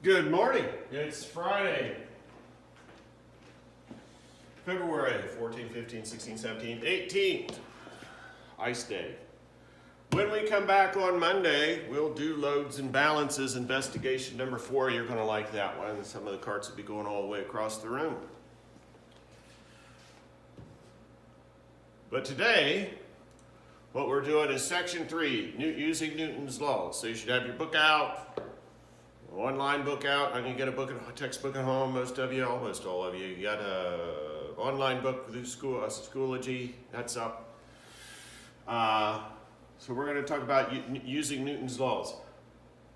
Good morning. It's Friday, February 14, 15, 16, 17, 18. Ice day. When we come back on Monday, we'll do loads and balances, investigation number 4. You're going to like that one. Some of the carts will be going all the way across the room. But today, what we're doing is section 3, using Newton's laws. So you should have your book out, online book out. I can get a textbook at home. Most of you, almost all of you. You got a online book through Schoology. That's up. So we're going to talk about using Newton's laws.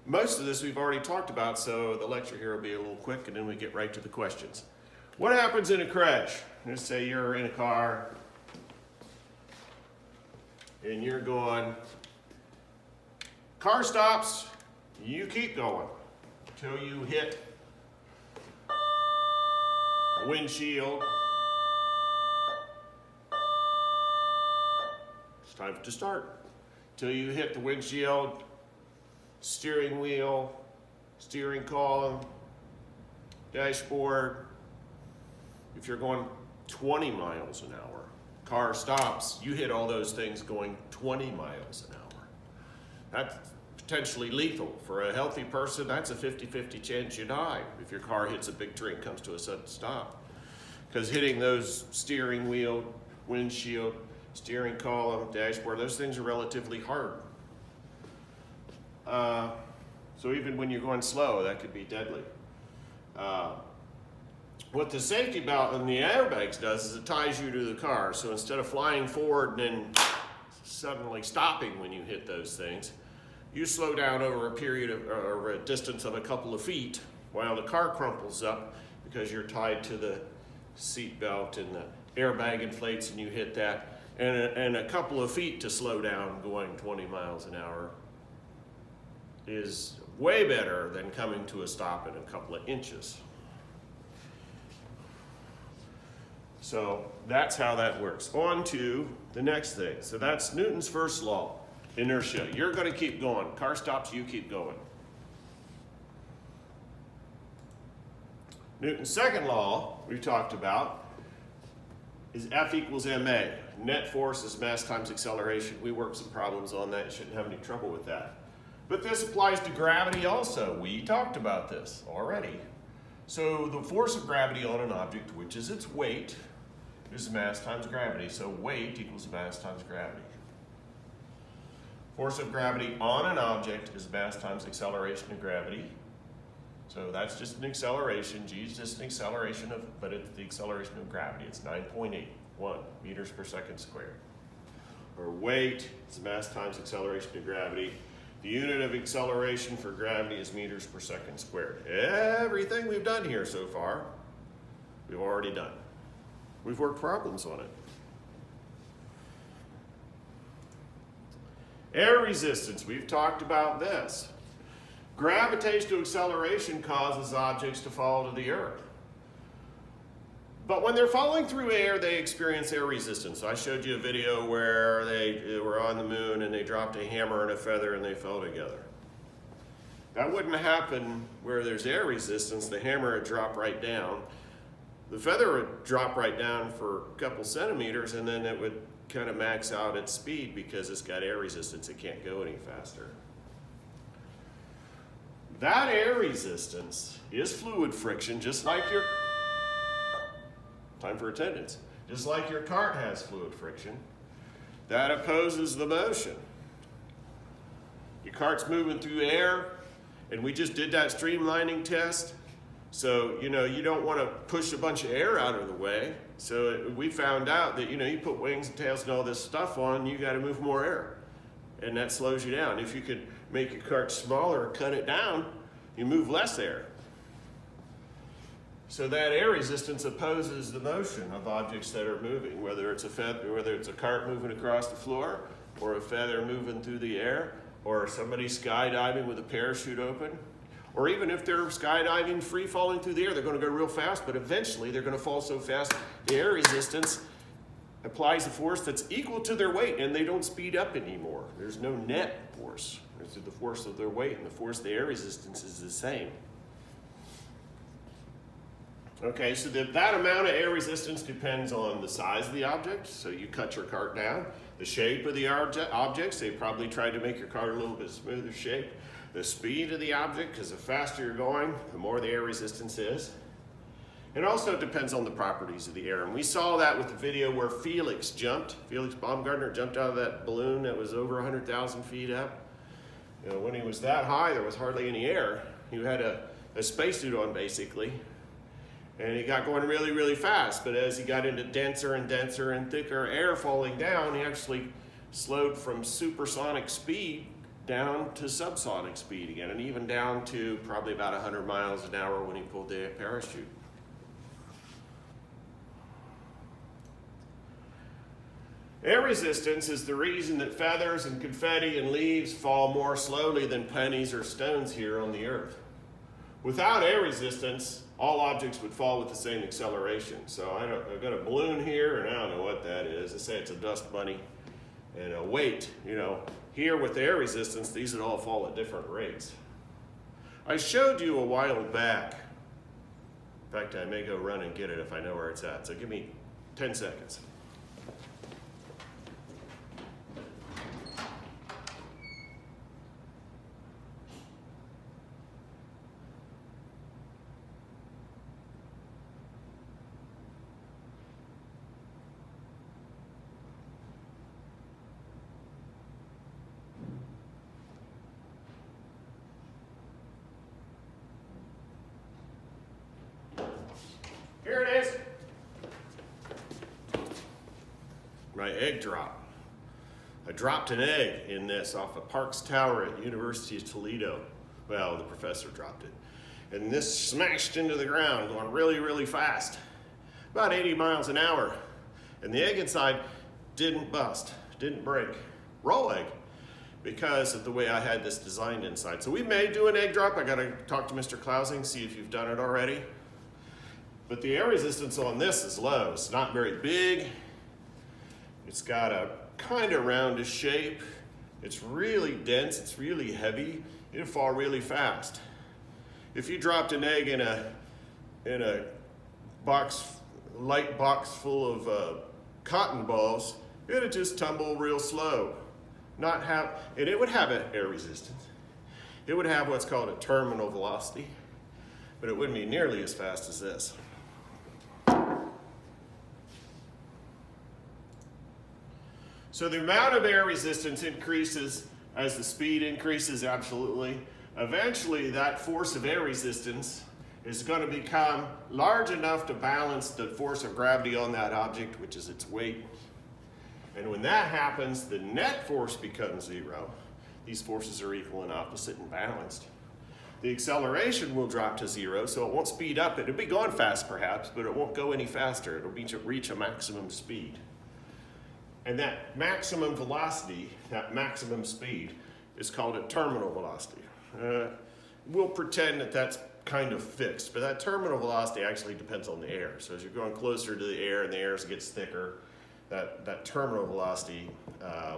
Most of this we've already talked about, so the lecture here will be a little quick, and then we get right to the questions. What happens in a crash? Let's say you're in a car, and you're going, car stops, you keep going until you hit a windshield. It's time to start. Until you hit the windshield, steering wheel, steering column, dashboard. If you're going 20 miles an hour, car stops, you hit all those things going 20 miles an hour. That's potentially lethal. For a healthy person, that's a 50-50 chance you die if your car hits a big tree and comes to a sudden stop. Because hitting those steering wheel, windshield, steering column, dashboard, those things are relatively hard. So even when you're going slow, that could be deadly. What the safety belt and the airbags does is it ties you to the car. So instead of flying forward and then suddenly stopping when you hit those things, you slow down over a period of, or a distance of a couple of feet while the car crumples up because you're tied to the seat belt and the airbag inflates and you hit that. And a couple of feet to slow down going 20 miles an hour is way better than coming to a stop in a couple of inches. So that's how that works. On to the next thing. So that's Newton's first law, inertia. You're going to keep going. Car stops, you keep going. Newton's second law we've talked about is F equals ma. Net force is mass times acceleration. We worked some problems on that. You shouldn't have any trouble with that. But this applies to gravity also. We talked about this already. So the force of gravity on an object, which is its weight, is mass times gravity. So weight equals mass times gravity. Force of gravity on an object is mass times acceleration of gravity. So that's just an acceleration. G is just an acceleration of, but it's the acceleration of gravity. It's 9.81 meters per second squared. Or weight is mass times acceleration of gravity. The unit of acceleration for gravity is meters per second squared. Everything we've done here so far, we've already done. We've worked problems on it. Air resistance, we've talked about this. Gravitational acceleration causes objects to fall to the earth. But when they're falling through air, they experience air resistance. I showed you a video where they were on the moon and they dropped a hammer and a feather and they fell together. That wouldn't happen where there's air resistance. The hammer would drop right down. The feather would drop right down for a couple centimeters and then it would kind of max out its speed because it's got air resistance. It can't go any faster. That air resistance is fluid friction, just like your, time for attendance, just like your cart has fluid friction. That opposes the motion. Your cart's moving through air, and we just did that streamlining test. So, you don't want to push a bunch of air out of the way. So we found out that, you put wings and tails and all this stuff on, you got to move more air. And that slows you down. If you could make your cart smaller or cut it down, you move less air. So that air resistance opposes the motion of objects that are moving, whether it's a cart moving across the floor, or a feather moving through the air, or somebody skydiving with a parachute open, or even if they're skydiving free falling through the air, they're going to go real fast, but eventually they're going to fall so fast, the air resistance applies a force that's equal to their weight, and they don't speed up anymore. There's no net force. There's the force of their weight, and the force of the air resistance is the same. Okay, so that amount of air resistance depends on the size of the object. So you cut your cart down. The shape of the objects, they probably tried to make your cart a little bit smoother shape. The speed of the object, because the faster you're going, the more the air resistance is. It also depends on the properties of the air. And we saw that with the video where Felix Baumgartner jumped out of that balloon that was over 100,000 feet up. You know, when he was that high, there was hardly any air. He had a spacesuit on, basically. And he got going really, really fast. But as he got into denser and denser and thicker air falling down, he actually slowed from supersonic speed down to subsonic speed again, and even down to probably about 100 miles an hour when he pulled the parachute. Air resistance is the reason that feathers and confetti and leaves fall more slowly than pennies or stones here on the earth. Without air resistance, all objects would fall with the same acceleration. So I've got a balloon here, and I don't know what that is. Let's say it's a dust bunny. And a weight, you know, here with air resistance, these would all fall at different rates. I showed you a while back. In fact, I may go run and get it if I know where it's at. So give me 10 seconds. Here it is. My egg drop. I dropped an egg in this off of Parks Tower at the University of Toledo. Well, the professor dropped it. And this smashed into the ground, going really, really fast. About 80 miles an hour. And the egg inside didn't bust, didn't break. Raw egg, because of the way I had this designed inside. So we may do an egg drop. I gotta talk to Mr. Klausing, see if you've done it already. But the air resistance on this is low. It's not very big. It's got a kind of roundish shape. It's really dense. It's really heavy. It'll fall really fast. If you dropped an egg in a light box full of cotton balls, it'd just tumble real slow. And it would have an air resistance. It would have what's called a terminal velocity, but it wouldn't be nearly as fast as this. So the amount of air resistance increases as the speed increases, absolutely. Eventually, that force of air resistance is going to become large enough to balance the force of gravity on that object, which is its weight. And when that happens, the net force becomes zero. These forces are equal and opposite and balanced. The acceleration will drop to zero, so it won't speed up. It'll be going fast, perhaps, but it won't go any faster. It'll reach a maximum speed. And that maximum velocity, that maximum speed, is called a terminal velocity. We'll pretend that that's kind of fixed, but that terminal velocity actually depends on the air. So as you're going closer to the air and the air gets thicker, that terminal velocity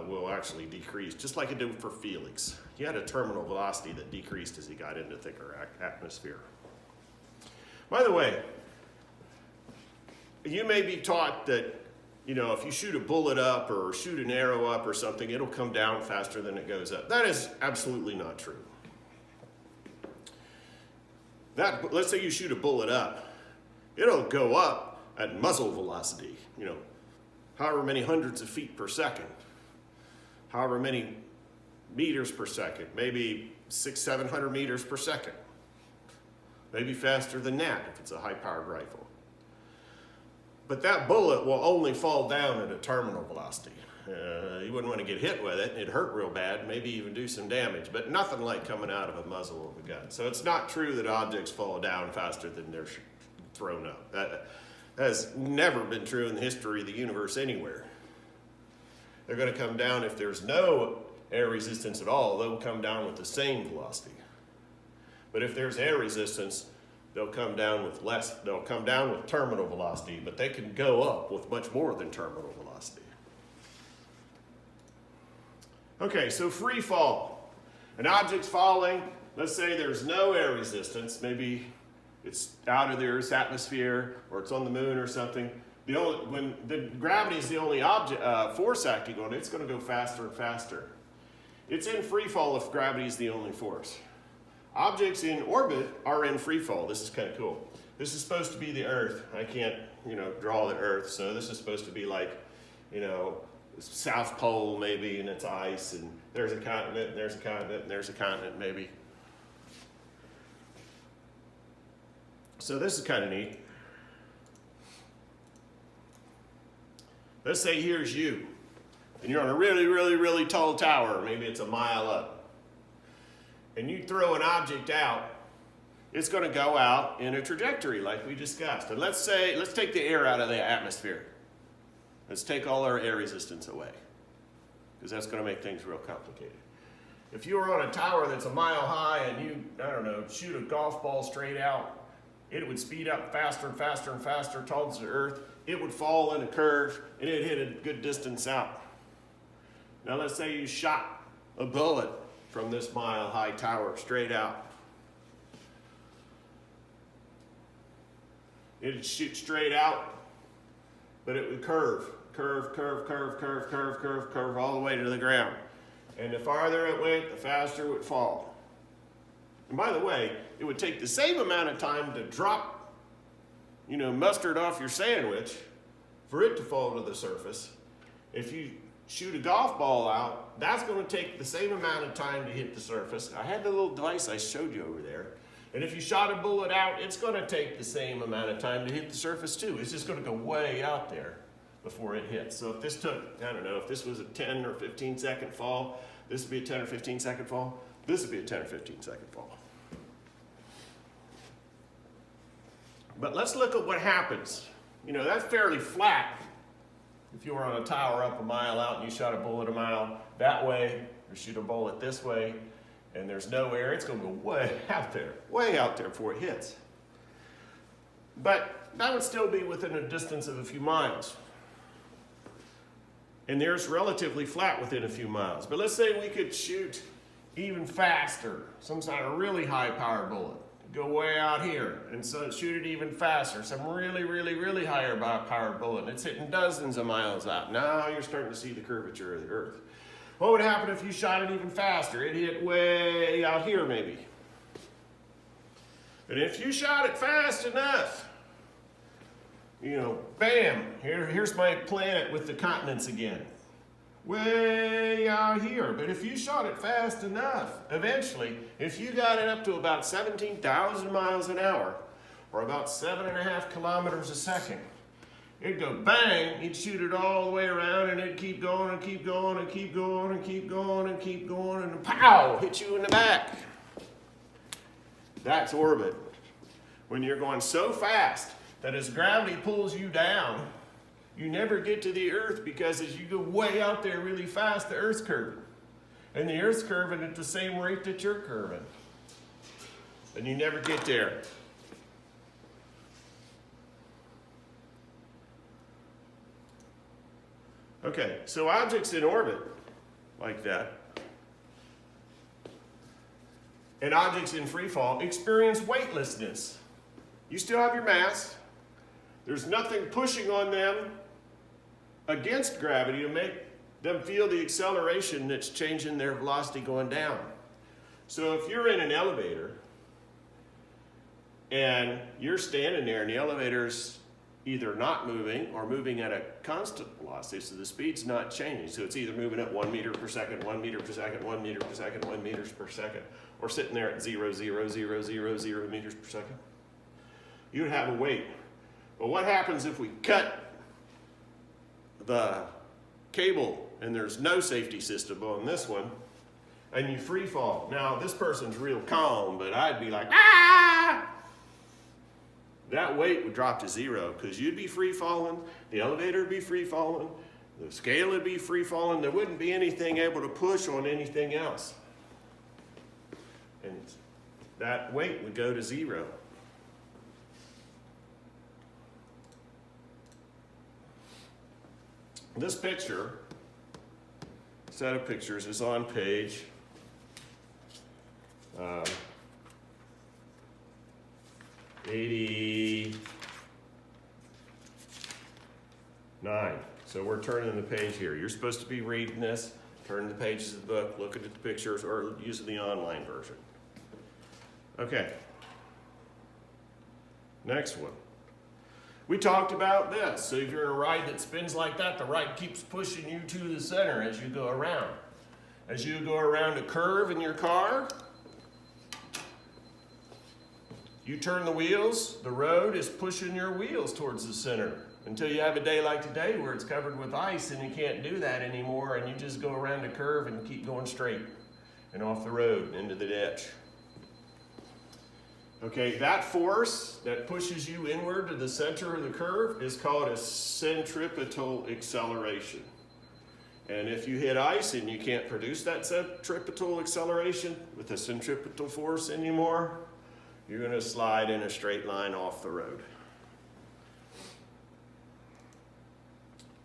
will actually decrease, just like it did for Felix. He had a terminal velocity that decreased as he got into thicker atmosphere. By the way, you may be taught that, you know, if you shoot a bullet up or shoot an arrow up or something, it'll come down faster than it goes up. That is absolutely not true. Let's say you shoot a bullet up, it'll go up at muzzle velocity, you know, however many hundreds of feet per second, however many meters per second, maybe 600-700 meters per second, maybe faster than that if it's a high-powered rifle. But that bullet will only fall down at a terminal velocity. You wouldn't want to get hit with it. It'd hurt real bad, maybe even do some damage, but nothing like coming out of a muzzle of a gun. So it's not true that objects fall down faster than they're thrown up. That has never been true in the history of the universe anywhere. They're going to come down, if there's no air resistance at all, they'll come down with the same velocity. But if there's air resistance, they'll come down with terminal velocity, but they can go up with much more than terminal velocity. Okay, so free fall. An object's falling, let's say there's no air resistance, maybe it's out of the Earth's atmosphere, or it's on the moon or something, when the gravity is the only force acting on it, it's going to go faster and faster. It's in free fall if gravity is the only force. Objects in orbit are in free fall. This is kind of cool. This is supposed to be the Earth. I can't, draw the Earth, so this is supposed to be like, South Pole maybe, and it's ice, and there's a continent, and there's a continent, and there's a continent maybe. So this is kind of neat. Let's say here's you, and you're on a really, really, really tall tower. Maybe it's a mile up. And you throw an object out, it's going to go out in a trajectory like we discussed. And let's take the air out of the atmosphere. Let's take all our air resistance away, because that's going to make things real complicated. If you were on a tower that's a mile high and you, shoot a golf ball straight out, it would speed up faster and faster and faster towards the Earth. It would fall in a curve, and it'd hit a good distance out. Now let's say you shot a bullet from this mile-high tower straight out. It'd shoot straight out, but it would curve all the way to the ground. And the farther it went, the faster it would fall. And by the way, it would take the same amount of time to drop, mustard off your sandwich for it to fall to the surface. If you shoot a golf ball out, that's going to take the same amount of time to hit the surface. I had the little device I showed you over there. And if you shot a bullet out, it's going to take the same amount of time to hit the surface too. It's just going to go way out there before it hits. So if this took, if this was a 10 or 15 second fall, this would be a 10 or 15 second fall. This would be a 10 or 15 second fall. But let's look at what happens. That's fairly flat. If you were on a tower up a mile out and you shot a bullet a mile that way, or shoot a bullet this way, and there's no air, it's going to go way out there before it hits. But that would still be within a distance of a few miles. And there's relatively flat within a few miles. But let's say we could shoot even faster, some kind of really high power bullet. Go way out here, and so shoot it even faster. Some really, really, really higher power bullet. It's hitting dozens of miles out. Now you're starting to see the curvature of the Earth. What would happen if you shot it even faster? It hit way out here maybe. And if you shot it fast enough, bam, here's my planet with the continents again. Way out here. But if you shot it fast enough, eventually, if you got it up to about 17,000 miles an hour, or about 7.5 kilometers a second, it'd go bang, you'd shoot it all the way around, and it'd keep going and keep going and keep going and keep going and keep going, and pow, hit you in the back. That's orbit. When you're going so fast that as gravity pulls you down, you never get to the Earth, because as you go way out there really fast, the Earth's curving. And the Earth's curving at the same rate that you're curving. And you never get there. Okay, so objects in orbit like that, and objects in free fall experience weightlessness. You still have your mass. There's nothing pushing on them against gravity to make them feel the acceleration that's changing their velocity going down. So if you're in an elevator and you're standing there and the elevator's either not moving or moving at a constant velocity, so the speed's not changing. So it's either moving at 1 meter per second, 1 meter per second, 1 meter per second, 1 meters per second, or sitting there at 0.0000 meters per second. You'd have a weight. But what happens if we cut the cable and there's no safety system on this one, and you free fall? Now, this person's real calm, but I'd be like, ah! That weight would drop to zero, because you'd be free falling, the elevator would be free falling, the scale would be free falling, there wouldn't be anything able to push on anything else. And that weight would go to zero. This picture, set of pictures, is on page 1 89. So we're turning the page here. You're supposed to be reading this, turning the pages of the book, looking at the pictures, or using the online version. Okay. Next one. We talked about this. So if you're in a ride that spins like that, the ride keeps pushing you to the center as you go around. As you go around a curve in your car, you turn the wheels, the road is pushing your wheels towards the center until you have a day like today where it's covered with ice and you can't do that anymore and you just go around a curve and keep going straight and off the road into the ditch. Okay, that force that pushes you inward to the center of the curve is called a centripetal acceleration. And if you hit ice and you can't produce that centripetal acceleration with the centripetal force anymore, you're going to slide in a straight line off the road.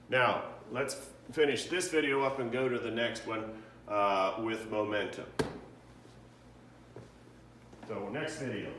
Now, let's finish this video up and go to the next one with momentum. So, next video.